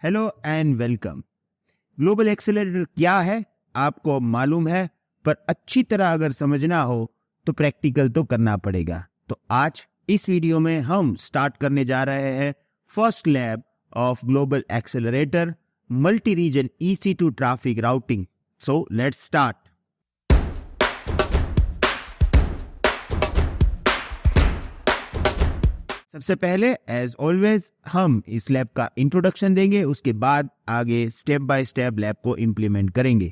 Hello and welcome. Global accelerator क्या है आपको मालूम है, पर अच्छी तरह अगर समझना हो तो प्रैक्टिकल तो करना पड़ेगा। तो आज इस वीडियो में हम स्टार्ट करने जा रहे हैं first lab of global accelerator multi reason EC2 traffic routing. So let's start. सबसे पहले एज ऑलवेज हम इस लैब का इंट्रोडक्शन देंगे, उसके बाद आगे स्टेप बाय स्टेप लैब को इंप्लीमेंट करेंगे।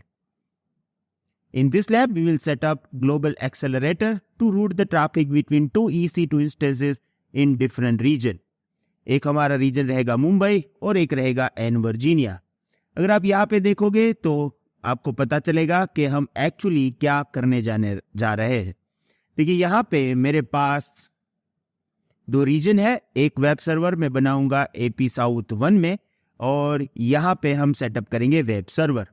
In this lab we will set up global accelerator to route the traffic between two EC2 instances in different region. एक हमारा रीजन रहेगा मुंबई और एक रहेगा एन वर्जीनिया। अगर आप यहाँ पे देखोगे तो आपको पता चलेगा कि हम एक्चुअली क्या करने जा रहे हैं। देखिए यहाँ पे मेरे पास दो रीजन है, एक वेब सर्वर में बनाऊंगा AP साउथ 1 में, और यहाँ पे हम सेटअप करेंगे वेब सर्वर।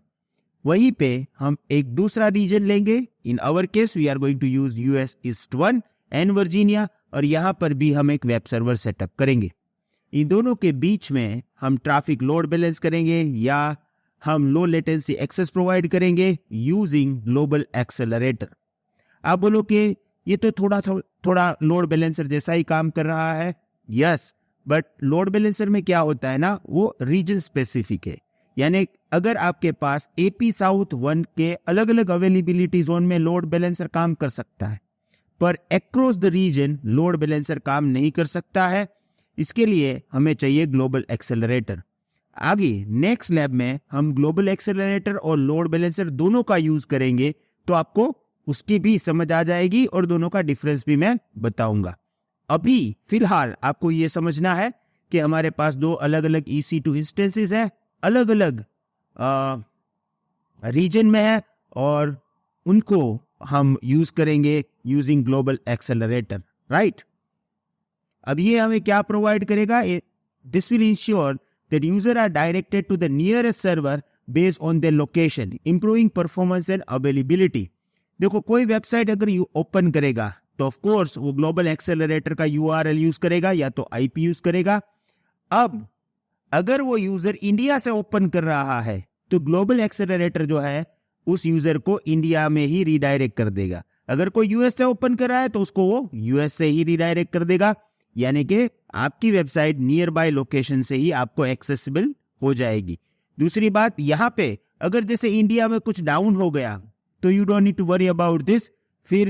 वहीं पे हम एक दूसरा रीजन लेंगे, in our case we are going to use US east 1 N Virginia, और यहाँ पर भी हम एक वेब सर्वर सेटअप करेंगे। इन दोनों के बीच में हम ट्रैफिक लोड बैलेंस करेंगे या हम लो लेटेंसी एक्सेस प्रोवाइड करेंगे यूजिंग ग्लोबल एक्सेलरेटर। आप बोलो कि ये तो थोड़ा लोड बैलेंसर जैसा ही काम कर रहा है। यस, बट लोड बैलेंसर में क्या होता है ना, वो रीजन स्पेसिफिक है। यानी अगर आपके पास AP साउथ 1 के अलग अलग अवेलेबिलिटी जोन में लोड बैलेंसर काम कर सकता है, पर across the region load balancer काम नहीं कर सकता है। इसके लिए हमें चाहिए ग्लोबल एक्सेलरेटर। आगे नेक्स्ट लैब में हम ग्लोबल एक्सेलरेटर और लोड बैलेंसर दोनों का यूज करेंगे, तो आपको उसकी भी समझ आ जाएगी और दोनों का डिफरेंस भी मैं बताऊंगा। अभी फिलहाल आपको ये समझना है कि हमारे पास दो अलग अलग EC2 इंस्टेंसेस हैं, अलग अलग रीजन में है, और उनको हम यूज करेंगे यूजिंग ग्लोबल एक्सेलरेटर, राइट। अब ये हमें क्या प्रोवाइड करेगा? This will ensure that user are directed to the nearest server based on their location, improving performance and availability. देखो, कोई वेबसाइट अगर यू ओपन करेगा तो ऑफ कोर्स वो ग्लोबल एक्सेलरेटर का URL यूज करेगा या तो IP यूज करेगा। अब अगर वो यूजर इंडिया से ओपन कर रहा है तो ग्लोबल एक्सेलरेटर जो है उस यूजर को इंडिया में ही रीडायरेक्ट कर देगा। अगर कोई US से ओपन कर रहा है तो उसको वो US से ही रीडायरेक्ट कर देगा, यानी कि आपकी वेबसाइट नियर बाय लोकेशन से ही आपको एक्सेसिबल हो जाएगी। दूसरी बात, यहाँ पे अगर जैसे इंडिया में कुछ डाउन हो गया तो you don't need to worry about this, फिर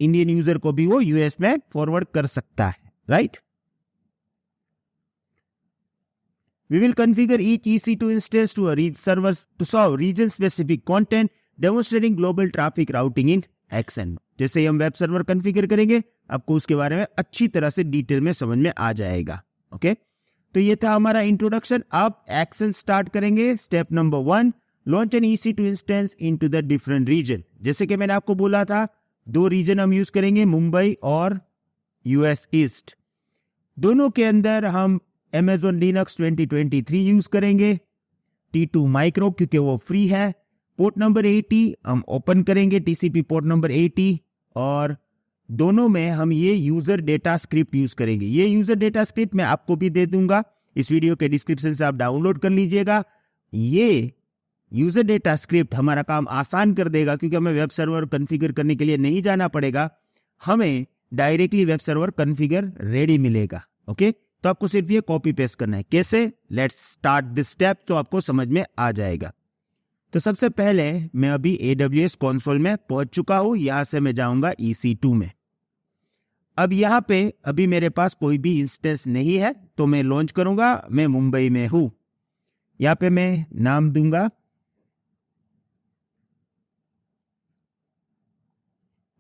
इंडियन यूजर को भी वो US में फॉरवर्ड कर सकता है, right. We will configure each EC2 instance to a server to solve region specific content, demonstrating global traffic routing in action। जैसे ही हम वेब सर्वर कॉन्फ़िगर करेंगे आपको उसके बारे में अच्छी तरह से डिटेल में समझ में आ जाएगा। ओके, तो ये था हमारा इंट्रोडक्शन। अब एक्शन स्टार्ट करेंगे। Step number 1, launch an EC2 instance into the different region. जैसे कि मैंने आपको बोला था, दो रीजन हम यूज करेंगे, मुंबई और US ईस्ट। दोनों के अंदर हम Amazon Linux 2023 यूज करेंगे, T2 माइक्रो क्योंकि वो फ्री है। पोर्ट नंबर 80 हम ओपन करेंगे, TCP पोर्ट नंबर 80, और दोनों में हम ये यूजर डेटा स्क्रिप्ट यूज करेंगे। ये यूजर डेटा स्क्रिप्ट मैं आपको भी दे दूंगा, इस वीडियो के डिस्क्रिप्शन से आप डाउनलोड कर लीजिएगा। ये यूजर डेटा स्क्रिप्ट हमारा काम आसान कर देगा, क्योंकि हमें वेब सर्वर कॉन्फ़िगर करने के लिए नहीं जाना पड़ेगा, हमें directly web server configure ready मिलेगा। ओके, तो आपको सिर्फ ये कॉपी पेस्ट करना है। कैसे? लेट्स स्टार्ट दिस स्टेप, तो आपको समझ में आ जाएगा। तो सबसे पहले मैं अभी AWS कंसोल में पहुंच चुका हूं, यहां से मैं जाऊंगा EC2 में। अब यहां पे अभी मेरे पास कोई भी इंस्टेंस नहीं है, तो मैं लॉन्च करूंगा। मैं मुंबई में हूं, यहां पे मैं नाम दूंगा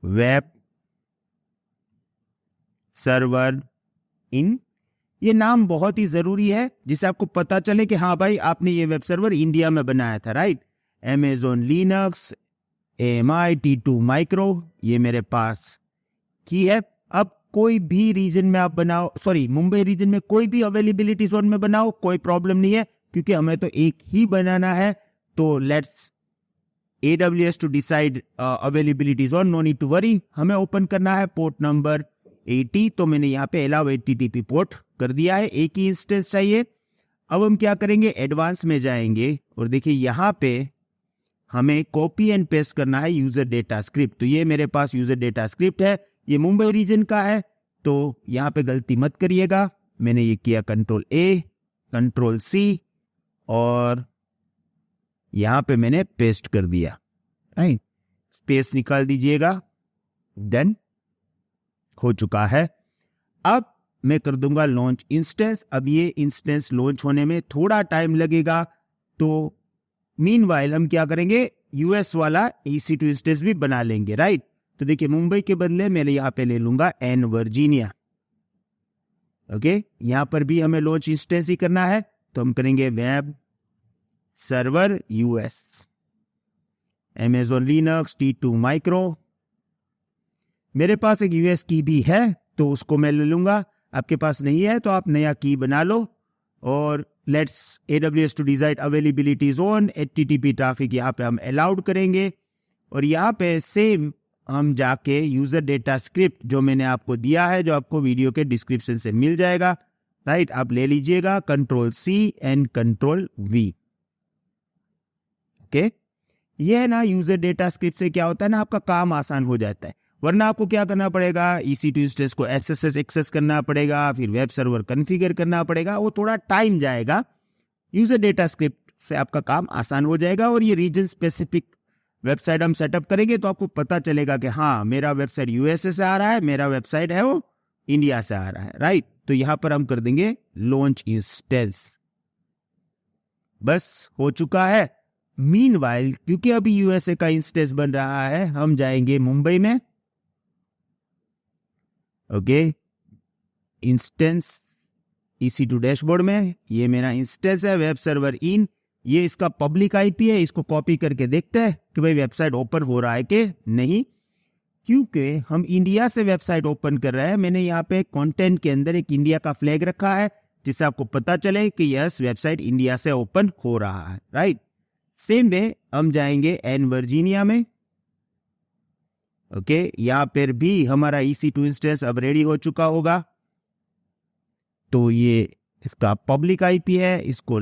वेब सर्वर इन। ये नाम बहुत ही जरूरी है, जिससे आपको पता चले कि हाँ भाई, आपने ये वेब सर्वर इंडिया में बनाया था, right. Amazon Linux, AMI, T2 micro, ये मेरे पास की है। अब कोई भी रीजन में आप बनाओ, सॉरी मुंबई रीजन में कोई भी अवेलेबिलिटी जोन में बनाओ, कोई प्रॉब्लम नहीं है, क्योंकि हमें तो एक ही बनाना है। तो let's AWS to decide availability zone, no need to worry। हमें ओपन करना है पोर्ट नंबर 80, तो मैंने यहाँ पे allow HTTP पोर्ट कर दिया है, एक ही इंस्टेंस चाहिए। अब हम क्या करेंगे, एडवांस में जाएंगे और देखिए यहाँ पे हमें कॉपी एंड पेस्ट करना है यूजर डेटा स्क्रिप्ट। तो ये मेरे पास यूजर डेटा स्क्रिप्ट है, ये मुंबई रीजन का है, तो यहाँ पे गलती मत करिएगा। मैंने ये किया कंट्रोल ए, कंट्रोल सी और यहाँ पे मैंने पेस्ट कर दिया, राइट। स्पेस निकाल दीजिएगा, डन हो चुका है। अब मैं कर दूंगा लॉन्च इंस्टेंस। अब ये इंस्टेंस लॉन्च होने में थोड़ा टाइम लगेगा, तो मीनवाइल हम क्या करेंगे, यूएस वाला EC2 इंस्टेंस भी बना लेंगे, राइट। तो देखिए मुंबई के बदले मैं यहाँ पे ले लूंगा एन वर्जीनिया। ओके, यहां पर भी हमें लॉन्च इंस्टेंस ही करना है, तो हम करेंगे web server US, Amazon Linux T2 micro. मेरे पास एक यूएस की भी है तो उसको मैं ले लूंगा, आपके पास नहीं है तो आप नया की बना लो। और let's AWS to decide availability zone, HTTP traffic यहाँ पे हम अलाउड करेंगे। और यहाँ पे सेम हम जाके यूजर डेटा स्क्रिप्ट जो मैंने आपको दिया है, जो आपको वीडियो के डिस्क्रिप्शन से मिल जाएगा, राइट, आप ले लीजिएगा control C and control V। Okay, ये है ना, यूजर डेटा स्क्रिप्ट से क्या होता है ना, आपका काम आसान हो जाता है। वरना आपको क्या करना पड़ेगा, EC2 इंस्टेंस को SSH एक्सेस करना पड़ेगा, फिर वेब सर्वर कॉन्फ़िगर करना पड़ेगा, वो थोड़ा टाइम जाएगा। यूजर डेटा स्क्रिप्ट से आपका काम आसान हो जाएगा। और ये रीजन स्पेसिफिक वेबसाइट हम सेटअप करेंगे तो आपको पता चलेगा कि हाँ मेरा वेबसाइट USA से आ रहा है, मेरा वेबसाइट है वो इंडिया से आ रहा है, राइट। तो यहां पर हम कर देंगे लॉन्च इंस्टेंस, बस हो चुका है। मीनवाइल क्योंकि अभी USA का इंस्टेंस बन रहा है, हम जाएंगे मुंबई में। ओके, इंस्टेंस EC2 डैशबोर्ड में, ये मेरा इंस्टेंस है वेब सर्वर इन, ये इसका पब्लिक IP है। इसको कॉपी करके देखते हैं कि भाई वेबसाइट ओपन हो रहा है कि नहीं। क्योंकि हम इंडिया से वेबसाइट ओपन कर रहे हैं, मैंने यहाँ पे कंटेंट के अंदर एक इंडिया का फ्लैग रखा है, जिससे आपको पता चले कि यस वेबसाइट इंडिया से ओपन हो रहा है, राइट। सेम वे हम जाएंगे एन वर्जीनिया में। ओके, यहां पर भी हमारा EC2 इंस्टेंस अब रेडी हो चुका होगा। तो ये इसका पब्लिक IP है, इसको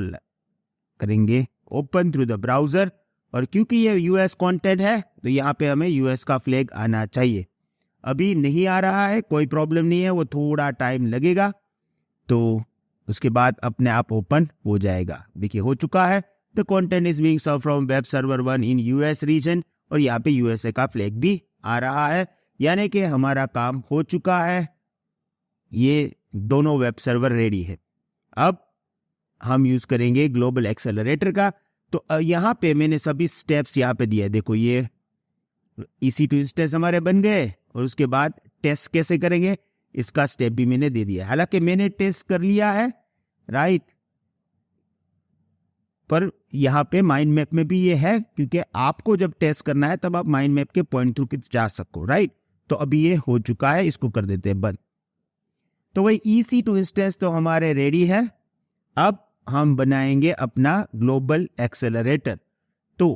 करेंगे ओपन थ्रू द ब्राउजर। और क्योंकि ये US कंटेंट है तो यहाँ पे हमें US का फ्लैग आना चाहिए। अभी नहीं आ रहा है, कोई प्रॉब्लम नहीं है, वो थोड़ा टाइम लगेगा, तो उसके बाद अपने आप ओपन हो जाएगा। देखिए हो चुका है, the content is being served from web server 1 in US region, और यहाँ पे USA का फ्लैग भी आ रहा है, यानी कि हमारा काम हो चुका है। ये दोनों वेब सर्वर रेडी है। अब हम यूज करेंगे ग्लोबल एक्सेलरेटर का। तो यहाँ पे मैंने सभी स्टेप्स यहाँ पे दिए, देखो ये EC2 इंस्टेंस हमारे बन गए, और उसके बाद टेस्ट कैसे करेंगे इसका स्टेप भी मैंने दे दिया। हालांकि मैंने टेस्ट कर लिया है, राइट, पर यहाँ पे माइंड मैप में भी ये है, क्योंकि आपको जब टेस्ट करना है तब आप माइंड मैप के पॉइंट थ्रू जा सको, राइट। तो अभी ये हो चुका है, इसको कर देते हैं बंद। तो वही EC2 इंस्टेंस तो हमारे रेडी है। अब हम बनाएंगे अपना ग्लोबल एक्सेलरेटर। तो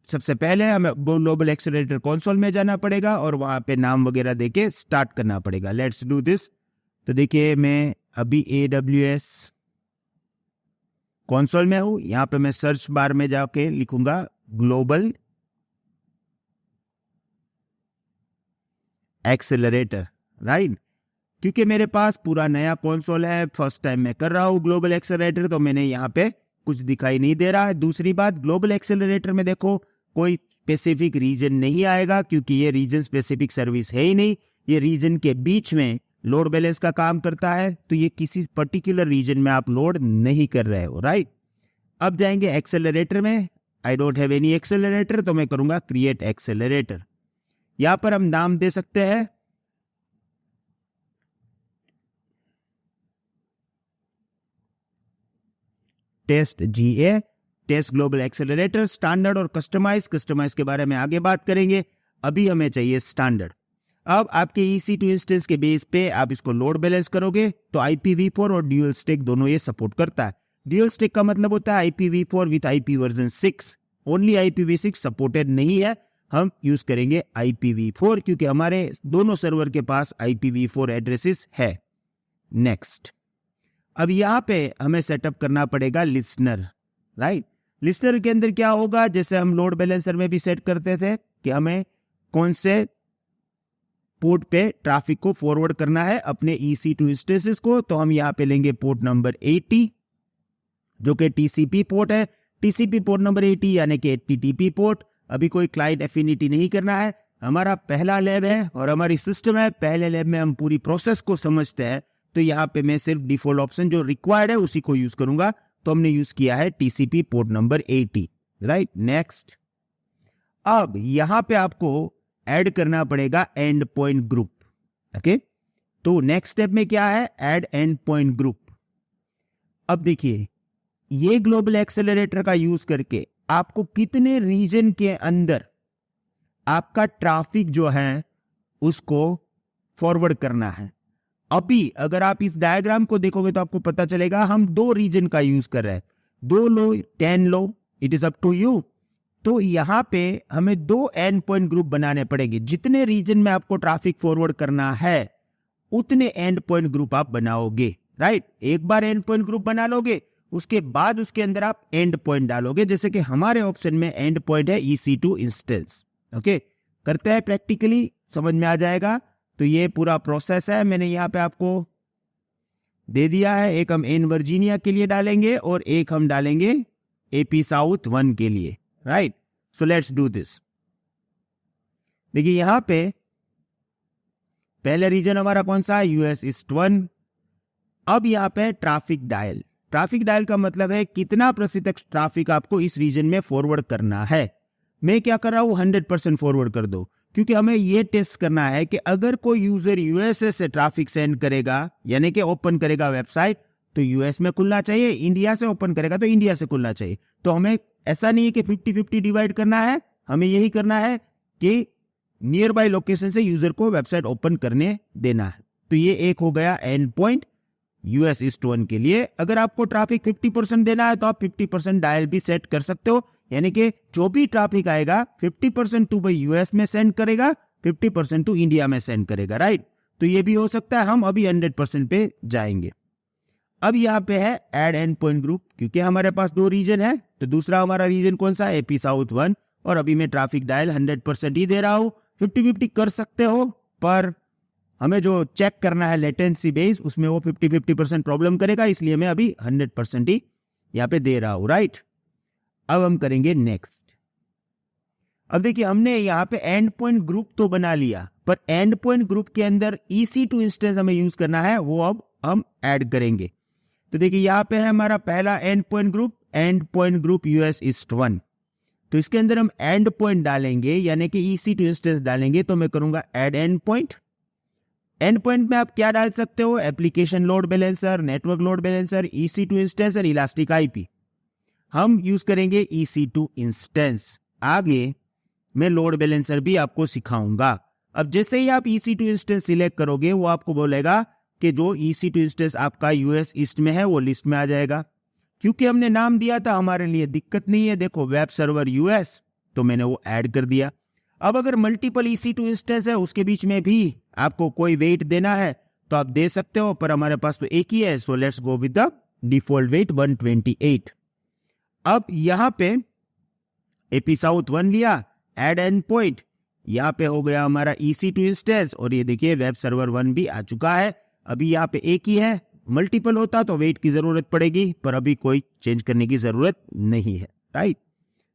सबसे पहले हमें ग्लोबल एक्सेलरेटर कंसोल में जाना पड़ेगा और वहां पे नाम वगैरह देके स्टार्ट करना पड़ेगा। Let's do this. तो देखिए मैं अभी AWS कंसोल में हूं, यहां पे मैं सर्च बार में जाके लिखूंगा ग्लोबल एक्सेलरेटर, राइट। क्योंकि मेरे पास पूरा नया कंसोल है, फर्स्ट टाइम मैं कर रहा हूं ग्लोबल एक्सेलरेटर, तो मैंने यहाँ पे कुछ दिखाई नहीं दे रहा है। दूसरी बात, ग्लोबल एक्सेलरेटर में देखो कोई स्पेसिफिक रीजन नहीं आएगा, क्योंकि ये रीजन स्पेसिफिक सर्विस है ही नहीं। ये रीजन के बीच में लोड बैलेंस का काम करता है, तो ये किसी पर्टिकुलर रीजन में आप लोड नहीं कर रहे हो, राइट। अब जाएंगे एक्सेलरेटर में। I don't have any accelerator, तो मैं करूंगा क्रिएट एक्सेलरेटर। यहां पर हम नाम दे सकते हैं test GA, test global accelerator. Standard और कस्टमाइज के बारे में आगे बात करेंगे, अभी हमें चाहिए स्टैंडर्ड। अब आपके EC2 इंस्टेंस के बेस पे आप इसको लोड बैलेंस करोगे तो IPv4 और ड्यूल स्टैक दोनों ये सपोर्ट करता है। ड्यूल स्टैक का मतलब होता है IPv4 with IP version 6। Only IPv6 supported नहीं है, हम यूज करेंगे IPv4 क्योंकि हमारे दोनों सर्वर के पास IPv4 एड्रेसेस है। नेक्स्ट, अब यहाँ पे हमें सेटअप करना पड़ेगा लिसनर, राइट। लिसनर के अंदर क्या होगा, जैसे हम लोड बैलेंसर में भी सेट करते थे कि हमें कौन से पोर्ट पे ट्रैफिक को फॉरवर्ड करना है अपने EC2 इंस्टेंसेस को, तो हम यहाँ पे लेंगे पोर्ट नंबर 80 जो कि TCP पोर्ट है। TCP पोर्ट नंबर 80 यानी कि HTTP पोर्ट। अभी कोई क्लाइंट एफिनिटी नहीं करना है, हमारा पहला लैब है और हमारी सिस्टम है। पहले लैब में हम पूरी प्रोसेस को समझते हैं, तो यहाँ पे मैं सिर्फ डिफॉल्ट ऑप्शन जो रिक्वायर्ड है उसी को यूज करूंगा। तो हमने यूज किया है TCP port number 80, right. Next, अब यहां पे आपको ऐड करना पड़ेगा एंड पॉइंट ग्रुप, ओके। तो नेक्स्ट स्टेप में क्या है, ऐड एंड पॉइंट ग्रुप। अब देखिए, ये ग्लोबल एक्सेलरेटर का यूज करके आपको कितने रीजन के अंदर आपका ट्रैफिक जो है उसको फॉरवर्ड करना है। अभी अगर आप इस डायग्राम को देखोगे तो आपको पता चलेगा हम 2 रीजन का यूज कर रहे हैं, 2 लो 10 लो, it is up to you. तो यहां पे हमें 2 एंड पॉइंट ग्रुप बनाने पड़ेंगे। जितने रीजन में आपको ट्रैफिक फॉरवर्ड करना है उतने एंड पॉइंट ग्रुप आप बनाओगे, राइट। एक बार एंड पॉइंट ग्रुप बना लोगे, उसके बाद उसके अंदर आप एंड पॉइंट डालोगे। जैसे कि हमारे ऑप्शन में एंड पॉइंट है EC2 इंस्टेंस, ओके। करते हैं प्रैक्टिकली, समझ में आ जाएगा। तो ये पूरा प्रोसेस है, मैंने यहाँ पे आपको दे दिया है। एक हम इन वर्जीनिया के लिए डालेंगे और एक हम डालेंगे AP साउथ 1 के लिए, right. So let's do this. देखिए यहां पे पहले रीजन हमारा कौन सा है, US ईस्ट 1। अब यहां पे ट्रैफिक डायल, ट्रैफिक डायल का मतलब है कितना प्रतिशत ट्रैफिक आपको इस रीजन में फॉरवर्ड करना है। मैं क्या कर रहा हूं, 100% फॉरवर्ड कर दो, क्योंकि हमें यह टेस्ट करना है कि अगर कोई यूजर USA से ट्रैफिक सेंड करेगा यानी कि ओपन करेगा वेबसाइट, तो US में खुलना चाहिए, इंडिया से ओपन करेगा तो इंडिया से खुलना चाहिए। तो हमें ऐसा नहीं है कि 50-50 डिवाइड करना है, हमें यही करना है कि नियर बाय लोकेशन से यूजर को वेबसाइट ओपन करने देना है। तो ये एक हो गया एंड पॉइंट US ईस्ट 1 के लिए। अगर आपको ट्रैफिक 50% देना है तो आप 50% डायल भी सेट कर सकते हो, यानी कि जो भी ट्रैफिक आएगा 50% टू भाई US में सेंड करेगा, 50% टू इंडिया में सेंड करेगा, राइट। तो ये भी हो सकता है। हम अभी 100% पे जाएंगे। अब यहाँ पे है ऐड एंड पॉइंट ग्रुप, क्योंकि हमारे पास 2 रीजन है। तो दूसरा हमारा रीजन कौन सा है, AP साउथ 1। और अभी मैं ट्रैफिक डायल 100% ही दे रहा हूं। 50-50 कर सकते हो, पर हमें जो चेक करना है लेटेंसी बेस, उसमें वो 50-50% प्रॉब्लम करेगा, इसलिए मैं अभी 100% ही यहाँ पे दे रहा हूं, राइट। अब हम करेंगे नेक्स्ट। अब देखिए हमने यहाँ पे एंड पॉइंट ग्रुप तो बना लिया, पर एंड पॉइंट ग्रुप के अंदर EC2 इंस्टेंस हमें यूज करना है, वो अब हम ऐड करेंगे। तो देखिए यहाँ पे है हमारा पहला and point group US east 1। तो इसके अंदर हम एंड पॉइंट डालेंगे यानी कि EC2 इंस्टेंस डालेंगे। तो मैं करूंगा add and point. And point में आप क्या डाल सकते हो, application load balancer, network load balancer, EC2 instance और इलास्टिक IP। हम यूज करेंगे EC2 इंस्टेंस। आगे मैं लोड बैलेंसर भी आपको सिखाऊंगा। अब जैसे ही आप EC2 इंस्टेंस सिलेक्ट करोगे, वो आपको बोलेगा कि जो EC2 इंस्टेंस आपका US ईस्ट में है वो लिस्ट में आ जाएगा। क्योंकि हमने नाम दिया था, हमारे लिए दिक्कत नहीं है। देखो वेब सर्वर US, तो मैंने वो ऐड कर दिया। अब अगर मल्टीपल EC2 इंस्टेंस है, उसके बीच में भी आपको कोई वेट देना है तो आप दे सकते हो, पर हमारे पास तो एक ही है। So let's go with the default weight 128। अब यहां पे AP साउथ 1 लिया, ऐड एंड पॉइंट, यहां पे हो गया हमारा EC2 इंस्टेंस, और ये देखिए वेब सर्वर 1 भी आ चुका है। अभी यहाँ पे एक ही है, मल्टीपल होता तो वेट की जरूरत पड़ेगी, पर अभी कोई चेंज करने की जरूरत नहीं है, राइट।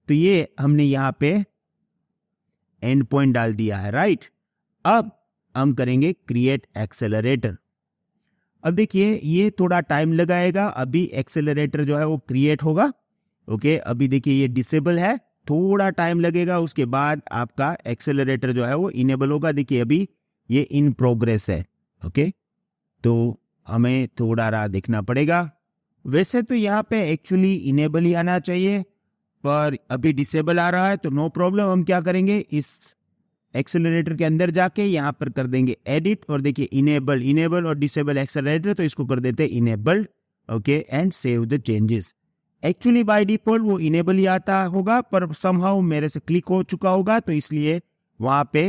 तो ये हमने यहाँ पे एंड पॉइंट डाल दिया है, राइट। अब हम करेंगे क्रिएट एक्सेलरेटर। अब देखिए ये थोड़ा टाइम लगाएगा, अभी एक्सेलरेटर जो है वो क्रिएट होगा, ओके। अभी देखिए ये डिसेबल है, थोड़ा टाइम लगेगा, उसके बाद आपका एक्सेलरेटर जो है वो इनेबल होगा। देखिए अभी ये इन प्रोग्रेस है, ओके। तो हमें थोड़ा राह देखना पड़ेगा। वैसे तो यहाँ पे एक्चुअली इनेबल ही आना चाहिए, पर अभी डिसेबल आ रहा है, तो नो प्रॉब्लम। हम क्या करेंगे, इस एक्सेलरेटर के अंदर जाके यहाँ पर कर देंगे एडिट, और देखिए इनेबल और डिसेबल एक्सेलरेटर, तो इसको कर देते हैं enabled, okay, and save the changes. Actually by default वो इनेबल ही आता होगा, पर समहाउ मेरे से क्लिक हो चुका होगा, तो इसलिए वहां पे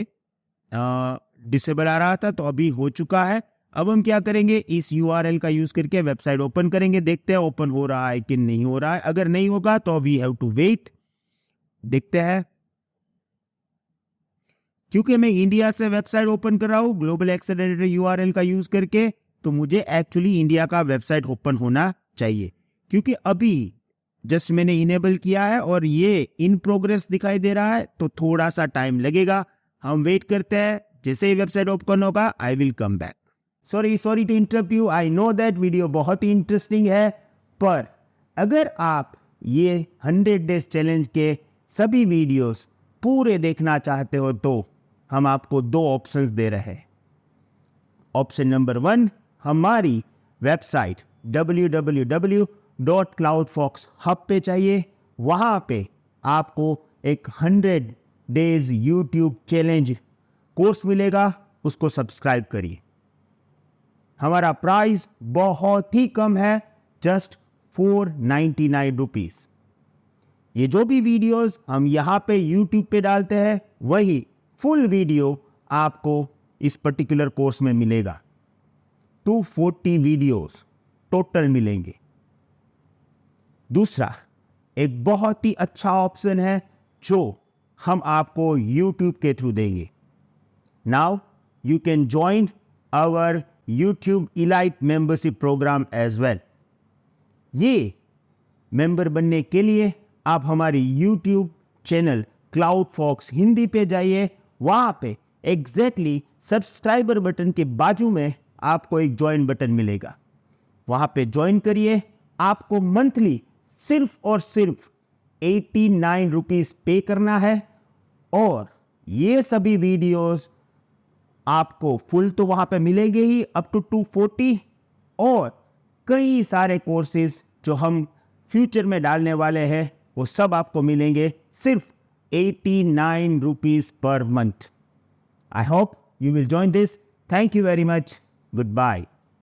डिसेबल आ रहा था, तो अभी हो चुका है। अब हम क्या करेंगे, इस URL का यूज करके वेबसाइट ओपन करेंगे, देखते हैं ओपन हो रहा है कि नहीं हो रहा है। अगर नहीं होगा तो वी हैव टू वेट, देखते हैं। क्योंकि मैं इंडिया से वेबसाइट ओपन कर रहा हूं ग्लोबल एक्सेलरेटर URL का यूज करके, तो मुझे एक्चुअली इंडिया का वेबसाइट ओपन होना चाहिए। क्योंकि अभी जस्ट मैंने इनेबल किया है और ये इन प्रोग्रेस दिखाई दे रहा है, तो थोड़ा सा टाइम लगेगा। हम वेट करते हैं, जैसे ही वेबसाइट ओपन होगा I will come back. Sorry to interrupt you, I know that video बहुत ही इंटरेस्टिंग है, पर अगर आप ये 100 डेज चैलेंज के सभी वीडियोस पूरे देखना चाहते हो तो हम आपको 2 ऑप्शंस दे रहे हैं। ऑप्शन नंबर 1, हमारी वेबसाइट www.cloudfoxhub पे चाहिए। वहां पे आपको एक 100 डेज यूट्यूब चैलेंज कोर्स मिलेगा, उसको सब्सक्राइब करिए। हमारा प्राइस बहुत ही कम है, जस्ट 499 रुपीज। ये जो भी वीडियोस हम यहां पे यूट्यूब पे डालते हैं, वही फुल वीडियो आपको इस पर्टिकुलर कोर्स में मिलेगा। 240 वीडियोस टोटल मिलेंगे। दूसरा, एक बहुत ही अच्छा ऑप्शन है जो हम आपको यूट्यूब के थ्रू देंगे। Now you can join our YouTube elite membership program as well. ये मेंबर बनने के लिए आप हमारी YouTube channel Cloud Fox Hindi पे जाइए। वहां पे एग्जैक्टली सब्सक्राइबर बटन के बाजू में आपको एक ज्वाइन बटन मिलेगा, वहां पे ज्वाइन करिए। आपको मंथली सिर्फ और सिर्फ 89 रुपीज पे करना है और ये सभी वीडियोस आपको फुल तो वहां पे मिलेंगे ही, अप टू 240, और कई सारे कोर्सेज जो हम फ्यूचर में डालने वाले हैं वो सब आपको मिलेंगे सिर्फ 89 rupees per month. I hope you will join this. Thank you very much. Goodbye.